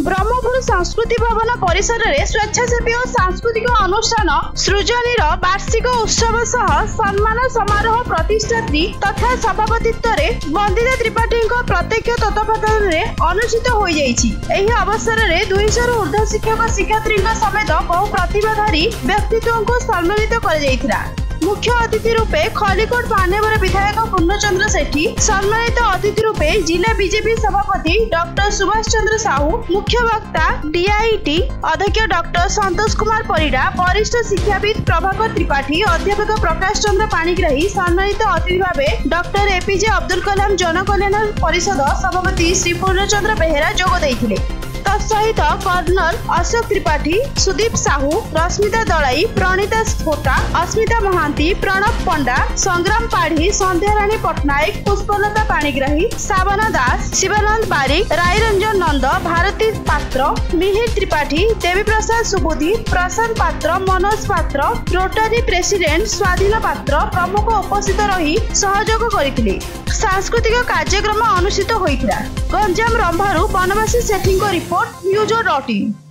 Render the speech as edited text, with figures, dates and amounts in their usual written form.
ब्रह्मपुर संस्कृति भवन परिसर में स्वेच्छासेवी और सांस्कृतिक अनुष्ठान सृजनी वार्षिक उत्सव सह सम्मान समारोह प्रतिष्ठात्री तथा सभापतित्व वंदिता त्रिपाठी प्रत्यक्ष तत्वावधान में अनुष्ठित हो जाइछि। अवसर में 200 रु ऊर्ध्व शिक्षक शिक्षयित्री समेत बहु प्रतिभाधारी व्यक्तित्व को सम्मानित कर मुख्य अतिथि रूपे खलिकोट मान्यवर विधायक पूर्णचंद्र सेठी, सम्मानित अतिथि रूपे जिला बीजेपी सभापति डॉक्टर सुभाष चंद्र साहू, मुख्य वक्ता डीआईटी अध्यक्ष डॉक्टर संतोष कुमार परिडा, वरिष्ठ शिक्षाविद प्रभाकर त्रिपाठी, अध्यापक प्रकाश चंद्र पाणिग्राही, सम्मानित अतिथि भावे डॉक्टर एपीजे अब्दुल कलाम जनकल्याण परिषद सभापति श्री पूर्णचंद्र बेहेरा जोग देइथिले। तत्सहित कर्नल अशोक त्रिपाठी, सुदीप साहू, रश्मिता दलाई, प्रणीता स्फोटा, अस्मिता महांती, प्रणव पंडा, संग्राम पाढ़ी, संध्याराणी पट्टनायक, पुष्पलता पाणिग्राही, सावना दास, शिवानंद बारिक, रायरंजन नंद, भारती पात्र, मिहिर त्रिपाठी, देवी प्रसाद सुबुद्धि, प्रशांत पात्र, मनोज पात्र, रोटरी प्रेसिडेंट स्वाधीन पात्र प्रमुख उपस्थित रही सहयोग करथिले। सांस्कृतिक कार्यक्रम अनुष्ठित होइथिला। गंजाम रंभारू बनवासी सेठी रिपोर्ट न्यूज.in।